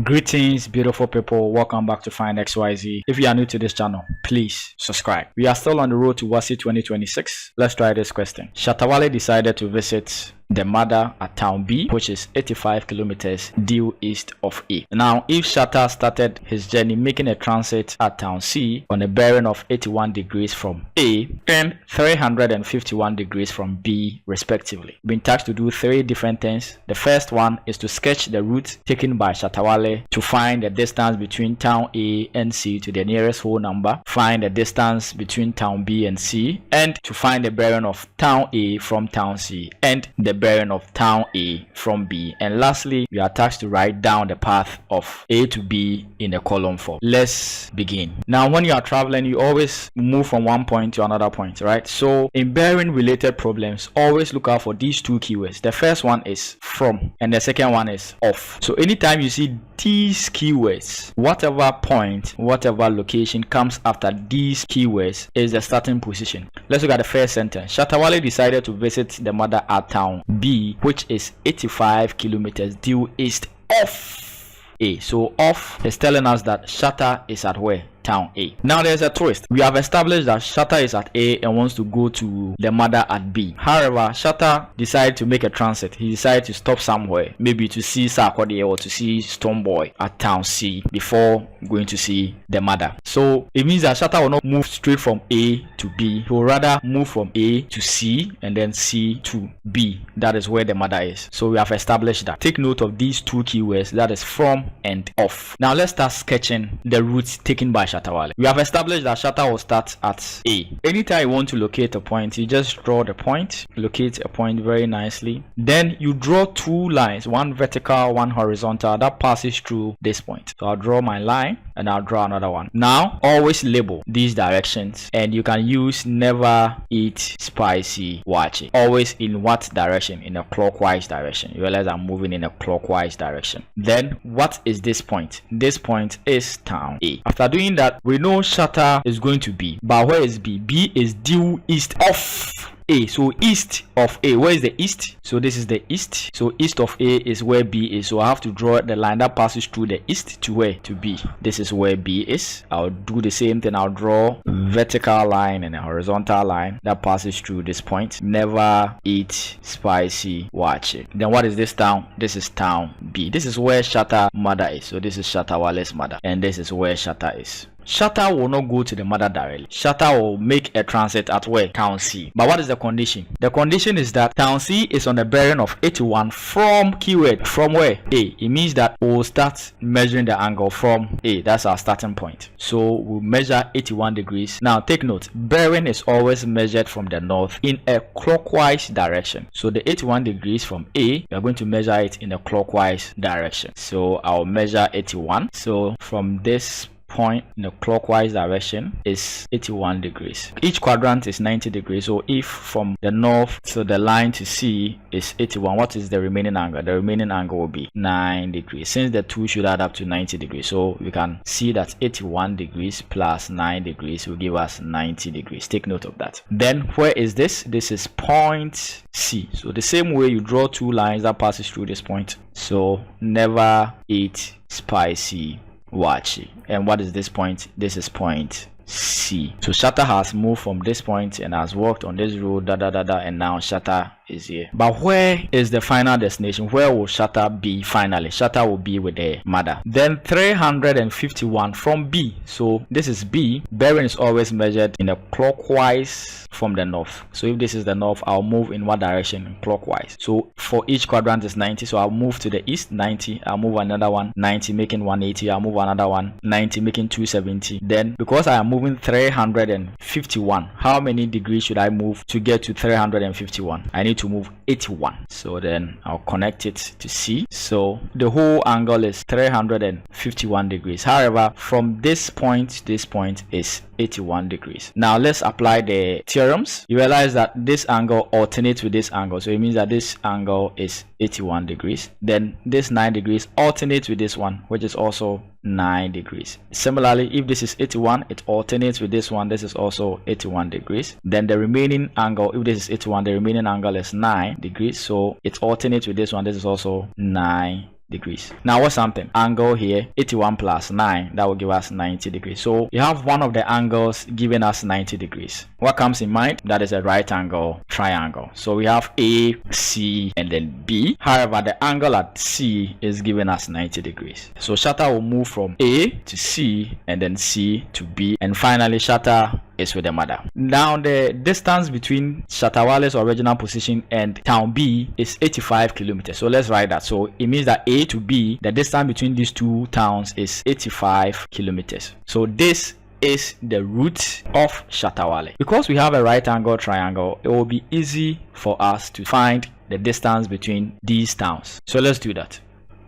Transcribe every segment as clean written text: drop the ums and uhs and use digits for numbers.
Greetings, beautiful people. Welcome back to Find XYZ. If you are new to this channel, please subscribe. We are still on the road to WASSCE 2026. Let's try this question. Shatta Wale decided to visit the mother at town B, which is 85 kilometers due east of A. Now, if Shatta started his journey making a transit at town C on a bearing of 81 degrees from A and 351 degrees from B respectively, been tasked to do three different things. The first one is to sketch the route taken by Shatta Wale to find the distance between town A and C to the nearest whole number, find the distance between town B and C, and to find the bearing of town A from town C and the bearing of town A from B. And lastly, we are tasked to write down the path of A to B in a column form. Let's begin. Now, when you are traveling, you always move from one point to another point, right? So in bearing related problems, always look out for these two keywords. The first one is from and the second one is off. So anytime you see these keywords, whatever point, whatever location comes after these keywords is the starting position. Let's look at the first sentence. Shatta Wale decided to visit the mother at town B, which is 85 kilometers due east of A. So off is telling us that Shatta is at where? Town A. Now there's a twist. We have established that Shatta is at A and wants to go to the mother at B. However, Shatta decided to make a transit. He decided to stop somewhere, maybe to see Sarkodie or to see Stoneboy at town C before going to see the mother. So it means that Shatta will not move straight from A to B. He will rather move from A to C and then C to B. That is where the mother is. So we have established that. Take note of these two keywords, that is from and off. Now let's start sketching the routes taken by Shatta Wale. We have established that Shatta will start at A. Anytime you want to locate a point, you just draw the point, locate a point very nicely. Then you draw two lines, one vertical, one horizontal, that passes through this point. So I'll draw my line and I'll draw another one. Now, always label these directions, and you can use never eat spicy waakye. Always in what direction? In a clockwise direction. You realize I'm moving in a clockwise direction. Then, what is this point? This point is town A. After doing that, we know Shatta is going to B. But where is B? B is due east of A. So east of A. Where is the east? So this is the east. So east of A is where B is. So I have to draw the line that passes through the east to where? To B. This is where B is. I'll do the same thing. I'll draw vertical line and a horizontal line that passes through this point. Never eat spicy waakye. Then what is this town? This is town B. This is where Shatta mother is. So this is Shatta Wale's mother. And this is where Shatta is. Shatta will not go to the mother directly. Shatta will make a transit at where? Town C. But what is the condition? The condition is that town C is on a bearing of 81 from keyword. From where? A. It means that we'll start measuring the angle from A. That's our starting point. So we'll measure 81 degrees. Now take note, bearing is always measured from the north in a clockwise direction. So the 81 degrees from A, we are going to measure it in a clockwise direction. So I'll measure 81. So from this point in the clockwise direction is 81 degrees. Each quadrant is 90 degrees. So if from the north to the line to C is 81, what is the remaining angle? The remaining angle will be 9 degrees, since the two should add up to 90 degrees. So we can see that 81 degrees plus 9 degrees will give us 90 degrees. Take note of that. Then where is this? This is point C. So the same way you draw two lines that passes through this point. So never eat spicy waakye. And what is this point? This is point C. So Shatta has moved from this point and has walked on this road, and now Shatta is here. But where is the final destination? Where will Shatta be finally? Shatta will be with the mother. Then 351 from B. So this is B. Bearing is always measured in a clockwise from the north. So if this is the north, I'll move in what direction? Clockwise. So for each quadrant is 90. So I'll move to the east, 90. I'll move another one, 90, making 180. I'll move another one, 90, making 270. Then because I am moving 351, how many degrees should I move to get to 351? I need to move 81. So then I'll connect it to C. So the whole angle is 351 degrees. However, from this point is 81 degrees. Now let's apply the theorems. You realize that this angle alternates with this angle. So it means that this angle is 81 degrees. Then this 9 degrees alternates with this one, which is also 9 degrees. Similarly, if this is 81, it alternates with this one. This is also 81 degrees. Then the remaining angle, if this is 81, the remaining angle is 9 degrees. So it alternates with this one. This is also 9 degrees. Now what's something? Angle here, 81 plus 9, that will give us 90 degrees. So you have one of the angles giving us 90 degrees. What comes in mind? That is a right angle triangle. So we have A, C, and then B. However, the angle at C is giving us 90 degrees. So Shatta will move from A to C and then C to B, and finally Shatta is with the mother. Now the distance between Shatta Wale's original position and town B is 85 kilometers. So let's write that. So it means that A to B, the distance between these two towns is 85 kilometers. So this is the root of Shatta Wale. Because we have a right angle triangle, it will be easy for us to find the distance between these towns. So let's do that.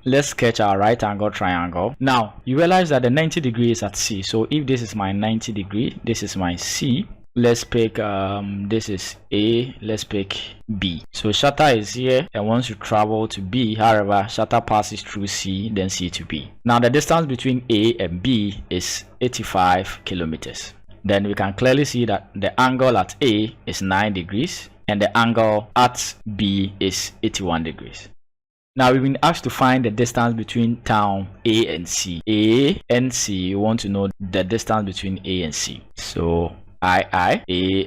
Let's sketch our right angle triangle. Now you realize that the 90 degree is at C. So if this is my 90 degree, this is my C. Let's pick this is A, let's pick B. So Shatta is here and wants to travel to B. However, Shatta passes through C, then C to B. Now the distance between A and B is 85 kilometers. Then we can clearly see that the angle at A is 9 degrees and the angle at B is 81 degrees. Now we've been asked to find the distance between town A and C. A and C, we want to know the distance between A and C. So A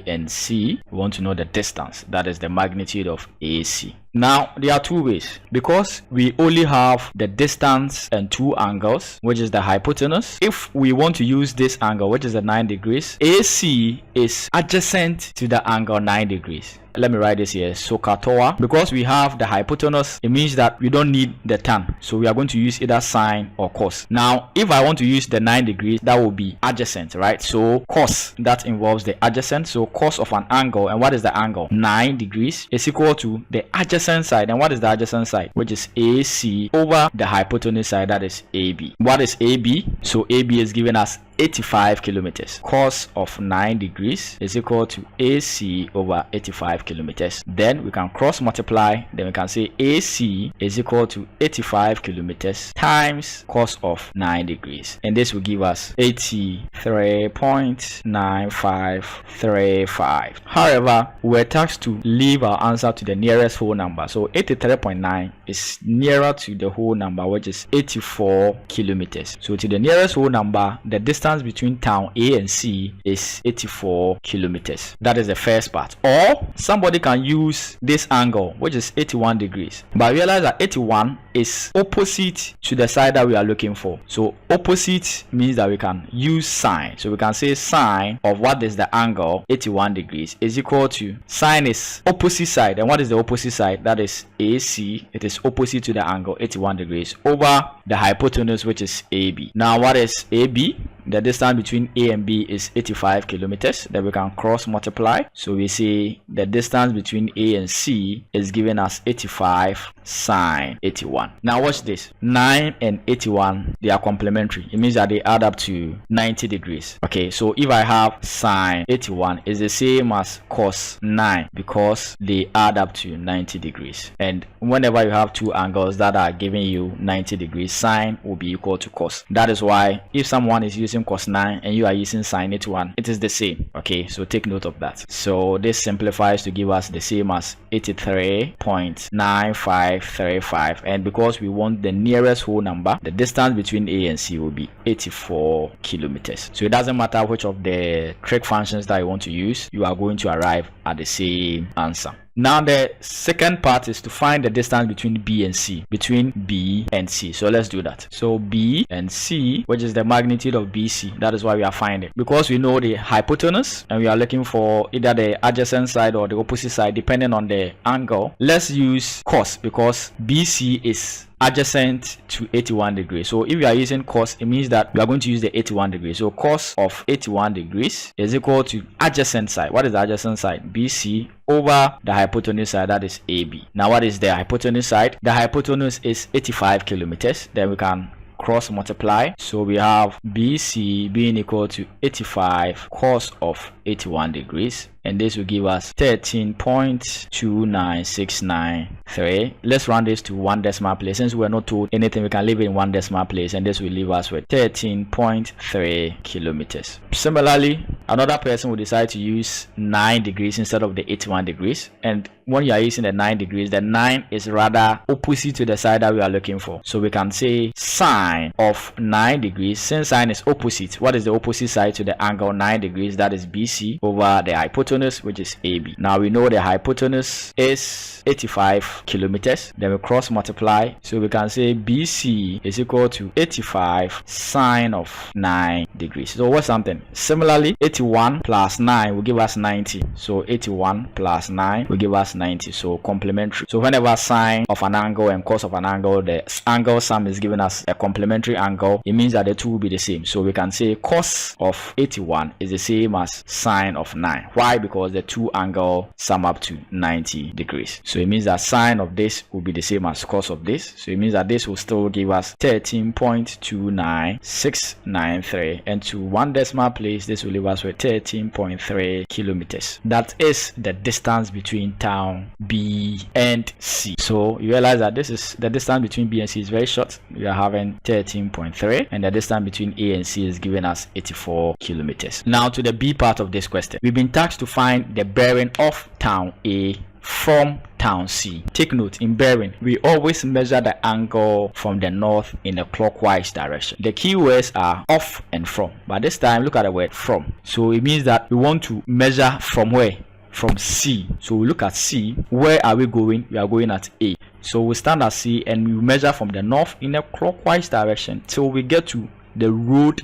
and C, we want to know the distance, that is the magnitude of AC. Now there are two ways, because we only have the distance and two angles, which is the hypotenuse. If we want to use this angle, which is the 9 degrees, AC is adjacent to the angle 9 degrees. Let me write this here. So Katoa, because we have the hypotenuse, it means that we don't need the tan, so we are going to use either sine or cos. Now if I want to use the 9 degrees, that will be adjacent, right? So cos, that involves the adjacent. So cos of an angle, and what is the angle? 9 degrees is equal to the adjacent side. And what is the adjacent side? Which is AC over the hypotenuse side, that is AB. What is AB? So AB is giving us 85 kilometers. Cos of 9 degrees is equal to AC over 85 kilometers. Then we can cross multiply. Then we can say AC is equal to 85 kilometers times cos of 9 degrees. And this will give us 83.9535. However, we're tasked to leave our answer to the nearest whole number. So 83.9 is nearer to the whole number, which is 84 kilometers. So to the nearest whole number, the distance between town A and C is 84 kilometers. That is the first part. Or somebody can use this angle, which is 81 degrees, but realize that 81 is opposite to the side that we are looking for. So opposite means that we can use sine. So we can say sine of what is the angle 81 degrees is equal to sine is opposite side. And what is the opposite side? That is AC. It is opposite to the angle 81 degrees over the hypotenuse, which is AB. Now what is AB? The distance between A and B is 85 kilometers. Then we can cross multiply. So we see the distance between A and C is giving us 85 sine 81. Now watch this. 9 and 81, they are complementary. It means that they add up to 90 degrees. Okay, so if I have sine 81 is the same as cos 9 because they add up to 90 degrees. And whenever you have two angles that are giving you 90 degrees, sine will be equal to cos. That is why if someone is using cos 9 and you are using sine 81, it is the same. Okay, so take note of that. So this simplifies to give us the same as 83.9535, and because we want the nearest whole number, the distance between A and C will be 84 kilometers. So it doesn't matter which of the trig functions that you want to use, you are going to arrive at the same answer. Now the second part is to find the distance between B and C, between B and C. So let's do that. So B and C, which is the magnitude of BC, that is why we are finding. Because we know the hypotenuse and we are looking for either the adjacent side or the opposite side depending on the angle, let's use cos because BC is adjacent to 81 degrees. So if you are using cos, it means that we are going to use the 81 degrees. So cos of 81 degrees is equal to adjacent side. What is the adjacent side? BC over the hypotenuse side, that is AB. Now what is the hypotenuse side? The hypotenuse is 85 kilometers. Then we can cross multiply. So we have BC being equal to 85 cos of 81 degrees, and this will give us 13.29693. Let's round this to one decimal place. Since we're not told anything, we can leave it in one decimal place, and this will leave us with 13.3 kilometers. Similarly, another person will decide to use 9 degrees instead of the 81 degrees, and when you are using the 9 degrees, the 9 is rather opposite to the side that we are looking for. So we can say sine of 9 degrees. Since sine is opposite, what is the opposite side to the angle 9 degrees? That is BC over the hypotenuse, which is AB. Now we know the hypotenuse is 85 kilometers. Then we cross multiply. So we can say BC is equal to 85 sine of 9 degrees. So what's something? Similarly, 81 plus 9 will give us 90. So 81 plus 9 will give us 90. So complementary. So whenever sine of an angle and cos of an angle, the angle sum is giving us a complementary angle, it means that the two will be the same. So we can say cos of 81 is the same as sine of 9. Why? Because the two angle sum up to 90 degrees. So it means that sine of this will be the same as cos of this. So it means that this will still give us 13.29693, and to one decimal place, this will leave us with 13.3 kilometers. That is the distance between town B and C. So you realize that this is the distance between B and C is very short. We are having 13.3, and the distance between A and C is giving us 84 kilometers. Now to the B part of this question. We've been tasked to find the bearing of town A from town C. Take note, in bearing, we always measure the angle from the north in a clockwise direction. The key words are off and from, but this time look at the word from. So it means that we want to measure from where? From C. So we look at C. Where are we going? We are going at A. So we stand at C and we measure from the north in a clockwise direction till we get to the road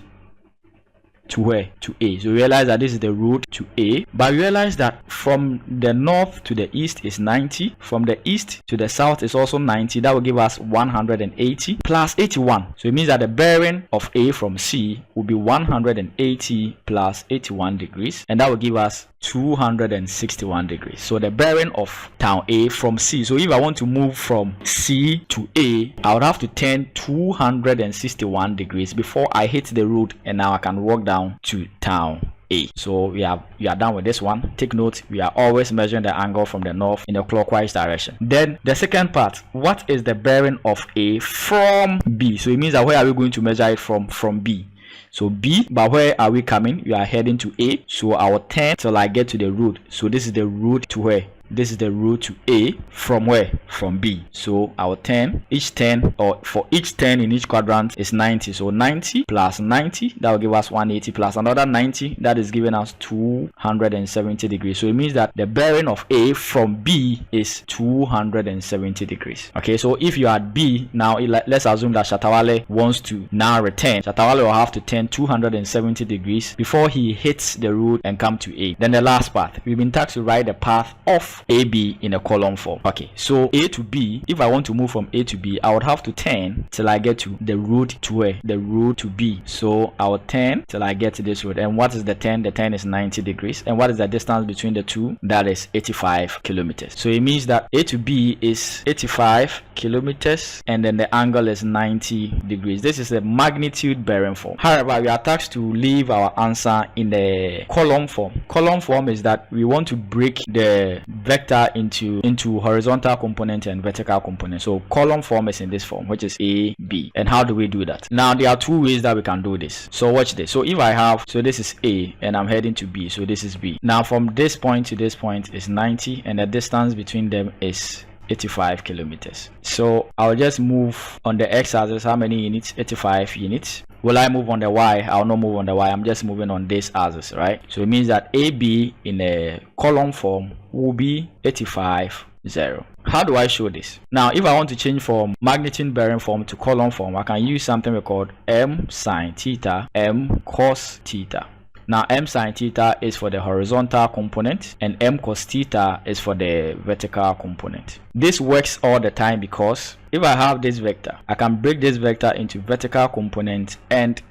to where? To A. So realize that this is the road to A, but realize that from the north to the east is 90, from the east to the south is also 90. That will give us 180 plus 81. So it means that the bearing of A from C will be 180 plus 81 degrees, and that will give us 261 degrees. So the bearing of town A from C. So if I want to move from C to A, I would have to turn 261 degrees before I hit the road, and now I can walk down to town A. So we are done with this one. Take note, we are always measuring the angle from the north in a clockwise direction. Then the second part, what is the bearing of A from B? So it means that where are we going to measure it from B? So B, but where are we coming? We are heading to A. So I will turn till I get to the road. So this is the road to where? This is the road to A. From where? From B. So I will turn. Each turn, or for each turn in each quadrant is 90. So 90 plus 90, that will give us 180 plus another 90, that is giving us 270 degrees. So it means that the bearing of A from B is 270 degrees. Okay, so if you are at B now, let's assume that Shatta Wale wants to now return. Shatta Wale will have to turn 270 degrees before he hits the road and come to A. Then the last part, we've been tasked to write the path of AB in a column form. Okay, so A to B, if I want to move from A to B, I would have to turn till I get to the road to where? The road to B. So I will turn till I get to this road. And what is the turn? The turn is 90 degrees. And what is the distance between the two? That is 85 kilometers. So it means that A to B is 85 kilometers, and then the angle is 90 degrees. This is a magnitude bearing form. However, we are tasked to leave our answer in the column form. Column form is that we want to break the vector into horizontal component and vertical component. So column form is in this form, which is A, B. And how do we do that? Now there are two ways that we can do this. So watch this. So if I have, so this is A and I'm heading to B, so this is B. Now from this point to this point is 90, and the distance between them is 85 kilometers. So I'll just move on the x-axis. How many units? 85 units. Will I move on the y? I'll not move on the y. I'm just moving on this axis, right? So it means that AB in a column form will be 85, 0. How do I show this? Now, if I want to change from magnitude bearing form to column form, I can use something we call m sine theta, m cos theta. Now m sine theta is for the horizontal component and m cos theta is for the vertical component. This works all the time because if I have this vector, I can break this vector into vertical component and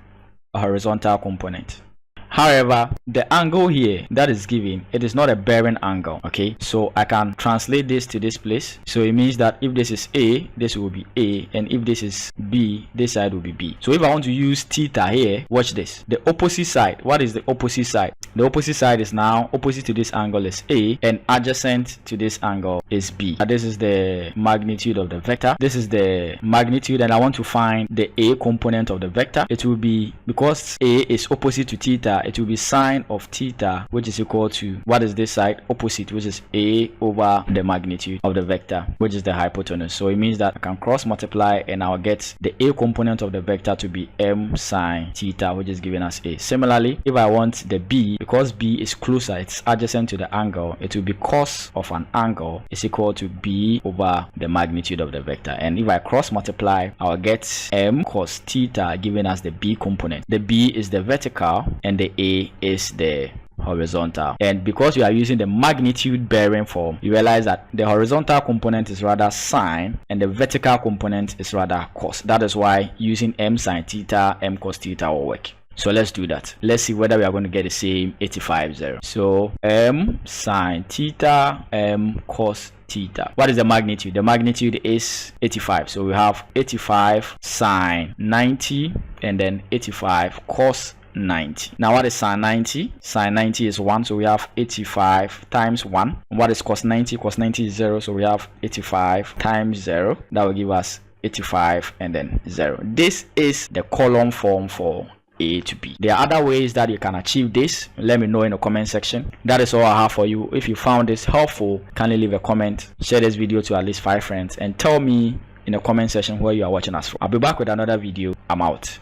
a horizontal component. However, the angle here that is given, it is not a bearing angle. Okay, so I can translate this to this place. So it means that if this is A, this will be A, and if this is B, this side will be B. So if I want to use theta here, watch this. The opposite side, what is the opposite side? The opposite side is now opposite to this angle is A, and adjacent to this angle is B. This is the magnitude of the vector. This is the magnitude, and I want to find the A component of the vector. It will be, because A is opposite to theta, it will be sine of theta, which is equal to, what is this side? Opposite, which is A over the magnitude of the vector, which is the hypotenuse. So it means that I can cross multiply and I'll get the A component of the vector to be m sine theta, which is given as A. Similarly, if I want the B, because B is closer, it's adjacent to the angle, it will be cos of an angle is equal to B over the magnitude of the vector. And if I cross multiply, I'll get m cos theta, giving us the B component. The B is the vertical and the A is the horizontal. And because we are using the magnitude bearing form, you realize that the horizontal component is rather sine and the vertical component is rather cos. That is why using m sine theta, m cos theta will work. So let's do that. Let's see whether we are going to get the same 85/0. So m sine theta, m cos theta. What is the magnitude? The magnitude is 85. So we have 85 sine 90 and then 85 cos 90. Now what is sine 90? Sine 90 is 1, so we have 85 times 1. What is cos 90? Cos 90 is 0, so we have 85 times 0. That will give us 85 and then 0. This is the column form for A to B. There are other ways that you can achieve this. Let me know in the comment section. That is all I have for you. If you found this helpful, kindly leave a comment, share this video to at least 5 friends, and tell me in the comment section where you are watching us from. I'll be back with another video. I'm out.